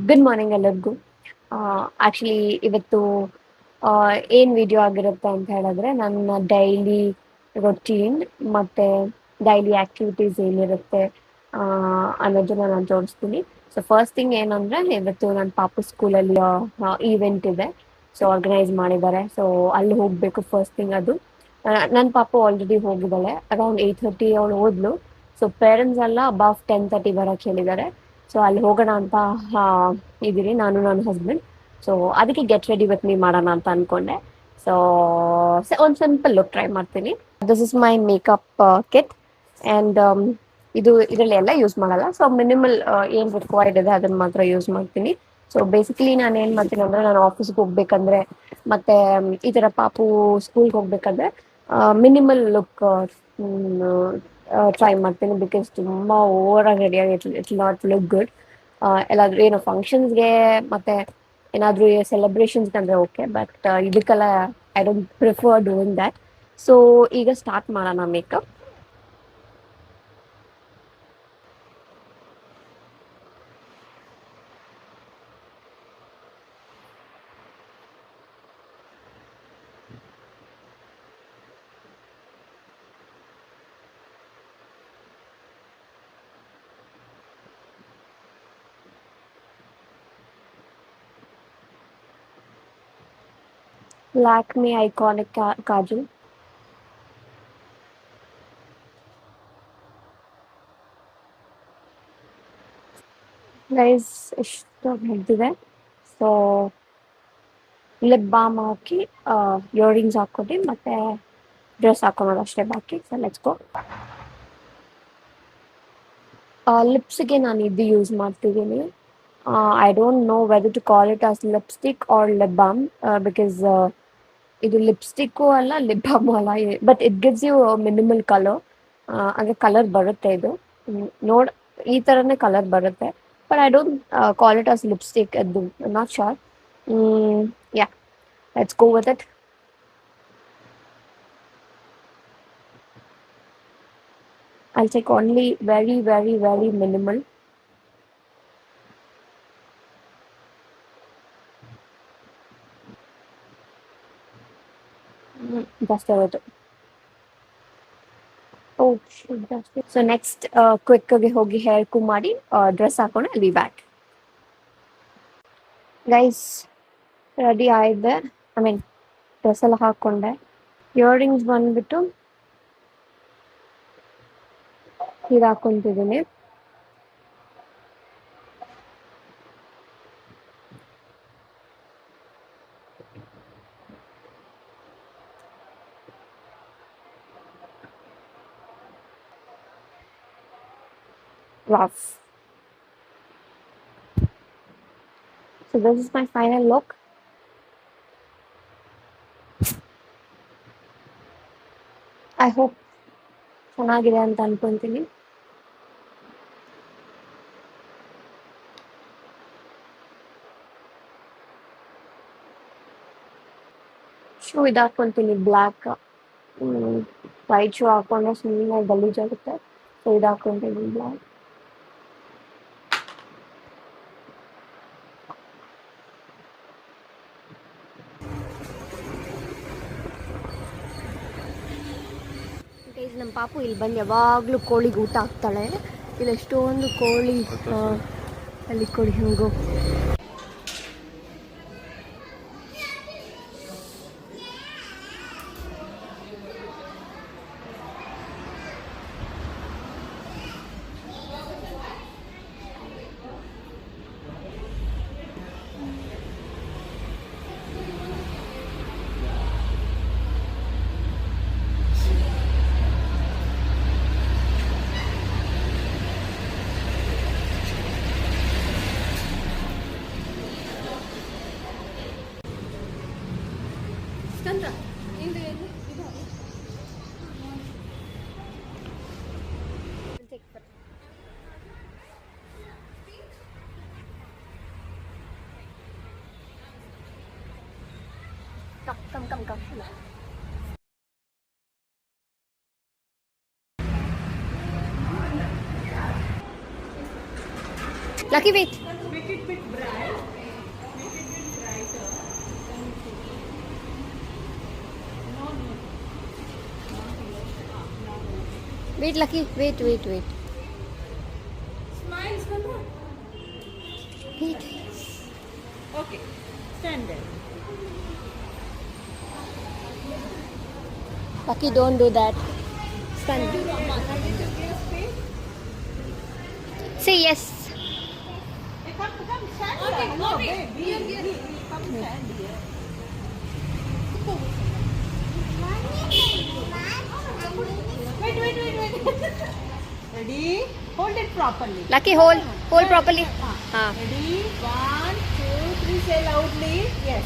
Good morning ಎಲ್ಲರಿಗೂ. Actually ಇವತ್ತು ಏನು ವಿಡಿಯೋ ಆಗಿರುತ್ತೆ ಅಂತ ಹೇಳಿದ್ರೆ, ನನ್ನ ಡೈಲಿ ರೊಟೀನ್ ಮತ್ತು ಡೈಲಿ ಆ್ಯಕ್ಟಿವಿಟೀಸ್ ಏನಿರುತ್ತೆ ಅನ್ನೋದನ್ನ ನಾನು ತೋರಿಸ್ತೀನಿ. ಸೊ ಫಸ್ಟ್ ಥಿಂಗ್ ಏನಂದರೆ, ಇವತ್ತು ನನ್ನ ಪಾಪು ಸ್ಕೂಲಲ್ಲಿ ಈವೆಂಟ್ ಇದೆ. ಸೊ ಆರ್ಗನೈಸ್ ಮಾಡಿದ್ದಾರೆ. ಸೊ ಅಲ್ಲಿ ಹೋಗಬೇಕು ಫಸ್ಟ್ ಥಿಂಗ್ ಅದು. ನನ್ನ ಪಾಪು ಆಲ್ರೆಡಿ ಹೋಗಿದ್ದಾಳೆ. ಅರೌಂಡ್ 8:30 ಅವಳು ಹೋದ್ಲು. ಸೊ ಪೇರೆಂಟ್ಸ್ ಎಲ್ಲ ಅಬೌವ್ 10:30 ಬರೋಕ್ಕೆ ಹೇಳಿದ್ದಾರೆ. ಸೊ ಅಲ್ಲಿ ಹೋಗೋಣ ಅಂತ ಇದ್ದೀನಿ, ನಾನು ನನ್ನ ಹಸ್ಬೆಂಡ್. ಸೊ ಅದಕ್ಕೆ ಗೆಟ್ ರೆಡಿ ವಿತ್ ಮೀ ಮಾಡೋಣ ಅಂತ ಅಂದ್ಕೊಂಡೆ. ಸೊ ಒಂದು ಸಿಂಪಲ್ ಲುಕ್ ಟ್ರೈ ಮಾಡ್ತೀನಿ. This is my makeup kit and ಇದರಲ್ಲಿ ಎಲ್ಲ ಯೂಸ್ ಮಾಡಲ್ಲ. ಸೊ ಮಿನಿಮಲ್ ಏನು ರಿಕ್ವೈರ್ಡ್ ಇದೆ ಅದನ್ನು ಮಾತ್ರ ಯೂಸ್ ಮಾಡ್ತೀನಿ. ಸೊ ಬೇಸಿಕಲಿ ನಾನು ಏನು ಮಾಡ್ತೀನಿ ಅಂದರೆ, ನಾನು ಆಫೀಸ್ಗೆ ಹೋಗ್ಬೇಕಂದ್ರೆ ಮತ್ತು ಈ ಥರ ಪಾಪು ಸ್ಕೂಲ್ಗೆ ಹೋಗ್ಬೇಕಂದ್ರೆ ಮಿನಿಮಲ್ ಲುಕ್ ಟ್ರೈ ಮಾಡ್ತೀನಿ. ಬಿಕಾಸ್ ತುಂಬ ಓವರಾಗಿ ರೆಡಿಯಾಗಿ ಇಟ್ ನಾಟ್ ಲುಕ್ ಗುಡ್. ಎಲ್ಲಾದರೂ ಏನೋ ಫಂಕ್ಷನ್ಸ್ಗೆ ಮತ್ತು ಏನಾದರೂ ಸೆಲೆಬ್ರೇಷನ್ಸ್ಗೆ ಅಂದರೆ ಓಕೆ, ಬಟ್ ಇದಕ್ಕೆಲ್ಲ I don't prefer doing that. So ಈಗ ಸ್ಟಾರ್ಟ್ ಮಾಡೋಣ makeup. Lakme iconic Kajal. Guys ಎಷ್ಟು ಮುಗ್ದಿದೆ. ಸೊ ಲಿಪ್ ಬಾಮ್ ಹಾಕಿ ಇಯರಿಂಗ್ಸ್ ಹಾಕ್ಕೊಂಡು ಮತ್ತು ಡ್ರೆಸ್ ಹಾಕೊಳೋದು ಅಷ್ಟೇ ಬಾಕಿ. So let's go. ಲಿಪ್ಸ್ಗೆ ನಾನು ಇದು ಯೂಸ್ ಮಾಡ್ತಿದ್ದೀನಿ. I don't know whether to call it as lipstick or lip balm, because ಇದು ಲಿಪ್ಸ್ಟಿಕ್ಕು ಅಲ್ಲ, ಲಿಪ್ ಬಾಮು ಅಲ್ಲ, but it gives you minimal colour. ಅಂದರೆ ಕಲರ್ ಬರುತ್ತೆ ಇದು. ನೋಡಿ ಈ ಥರನೇ ಕಲರ್ ಬರುತ್ತೆ, but I don't call it as lipstick. ಅದು not sure. Ya, let's go with it. I'll take only very, very, very minimal. Just a little. Oh, shit, that's it. So next, quick ಆಗಿ ಹೋಗಿ hair ಕೂಮ್ ಮಾಡಿ dress ಹಾಕೊಂಡು ಅಲ್ಲಿ back. Guys ready ಆಯಿದ್ದೆ. I mean dress ಎಲ್ಲ ಹಾಕ್ಕೊಂಡೆ. Earrings ಬಂದ್ಬಿಟ್ಟು ಇದು ಹಾಕ್ಕೊಂತಿದ್ದೀನಿ. Rough. So this is my final look. I hope ಚೆನ್ನಾಗಿದೆ ಅಂತ ಅನ್ಕೊಂತೀನಿ. ಶೂ ಇದು ಹಾಕ್ಕೊಂತೀನಿ ಬ್ಲ್ಯಾಕ್. ವೈಟ್ ಶೂ ಹಾಕೊಂಡ್ರೆ ಸುಮ್ಮನೆ ಗಲೀಜಾಗುತ್ತೆ. ಸೊ ಇದು ಹಾಕ್ಕೊಂತೀನಿ ಬ್ಲ್ಯಾಕ್. ನಮ್ಮ ಪಾಪು ಇಲ್ಲಿ ಬಂದು ಯಾವಾಗಲೂ ಕೋಳಿಗೆ ಊಟ ಹಾಕ್ತಾಳೆ. ಇಲ್ಲಿ ಎಷ್ಟೊಂದು ಕೋಳಿ, ಅಲ್ಲಿ ಕೋಳಿ ಹಿಂಗು. Come. Lucky, wait. Wait, Lucky. Wait. Smile, Sandra. Wait. Okay, stand there. Lucky, don't do that. Stand. Say yes. Hey, come, stand here. Hello, babe. Come stand here. Wait. Ready? Hold it properly. Lucky, hold properly. Ready? 1, 2, 3. Say loudly. Yes.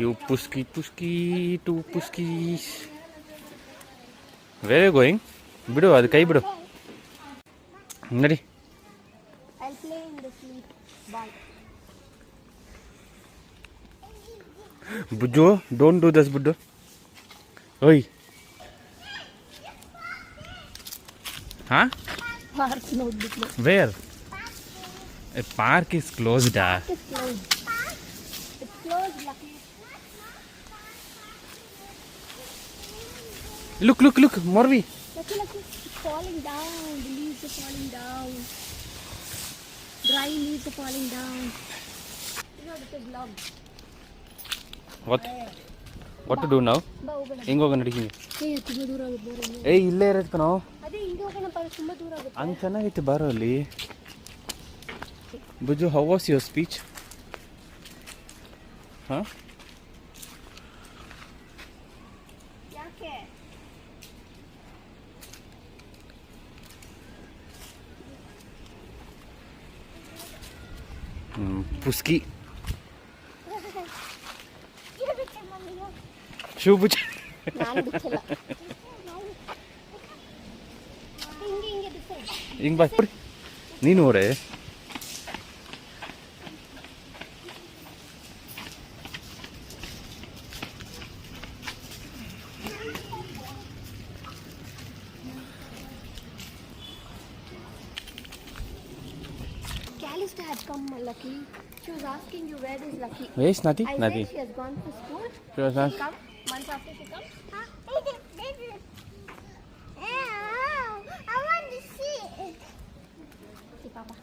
You pusky, two puskies. Where are you going? ಬಿಡು ಅದು ಕೈ ಬಿಡು ನಡಿ. I'll play in the sleep. Bye. Bujju don't do this ಬುಡ್ಡು. ಓಯ್ ಹಾ Park ನೋಡ್ಬಿಟ್ಲು. Where park is closed. It's closed. It's closed, Lucky. Look ಮೊರ್ವಿ. Lucky, it's falling down. The leaves are falling down. Dry leaves are falling down. You know, it's a vlog. What to do ನಾವು? ಬಾ ಹೋಗೋಣ. ಹೆಂಗೆ ಹೋಗೋಣ ನಡಿ ಹಿಂಗೆ. ತುಂಬ ದೂರ ಆಗುತ್ತೆ ಬರೋದು. ಏಯ್ ಇಲ್ಲೇ ಇರೋದಕ್ಕೆ ನಾವು ಅದೇ ಹಿಂಗೆ ಹೋಗೋಣ ತುಂಬ ದೂರ ಆಗುತ್ತೆ. ಹಂಗೆ ಚೆನ್ನಾಗೈತೆ ಬಾರೋ ಅಲ್ಲಿ. ಬುಜ್ಜು ಹೌ ವಾಸ್ ಯುವರ್ ಸ್ಪೀಚ್? ಹಾಂ ಯಾಕೆ? ಪುಸ್ಕಿ ಶೂ ಬುಜ್ಜು ನಾನು ಬಿಚ್ಚಲ್ಲ. ಹಿಂಗೆ ಬಿಚ್ಚಲ್ಲ. ಹಿಂಗೆ ಬಾ ಬಿಡಿ ನೀನು ಓಡೆ. Calista had come, Lucky. She was asking you where is Lucky. Where is Nati? I Nati. said she has gone to school. She was not. Come once after she comes. I want to see it. See Papa.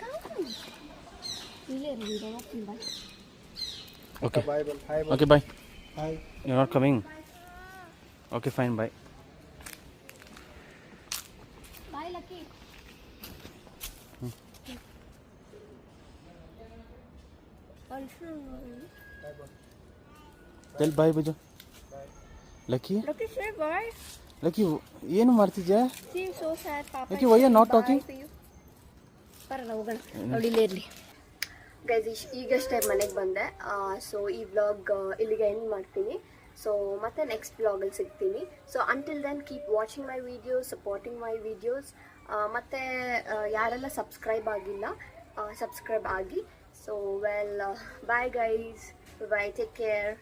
Come. Here we go. Bye. Okay. Bye. Okay, bye. Hi. You're not coming. Okay, fine, bye. Bye, Lucky. Tell bye, Buju. Lucky? Lucky, say bye. Lucky, ಏನು ಮಾಡ್ತಿದ್ಯಾ? See, so sad, Papa. Lucky, why you're not talking? ಬರೋಣ ಹೋಗೋಣ ನೋಡಿ ಇಲ್ಲೇ ಇರಲಿ. Guys ಈಗಷ್ಟೇ ಮನೆಗೆ ಬಂದೆ. ಸೊ ಈ ವ್ಲಾಗ್ ಇಲ್ಲಿಗೆ ಎಂಡ್ ಮಾಡ್ತೀನಿ. ಸೊ ಮತ್ತೆ ನೆಕ್ಸ್ಟ್ ವ್ಲಾಗಲ್ಲಿ ಸಿಗ್ತೀನಿ. So until then keep watching my videos, supporting my videos. ಮತ್ತು ಯಾರೆಲ್ಲ ಸಬ್ಸ್ಕ್ರೈಬ್ ಆಗಿಲ್ಲ ಸಬ್ಸ್ಕ್ರೈಬ್ ಆಗಿ. So well bye guys, bye, take care.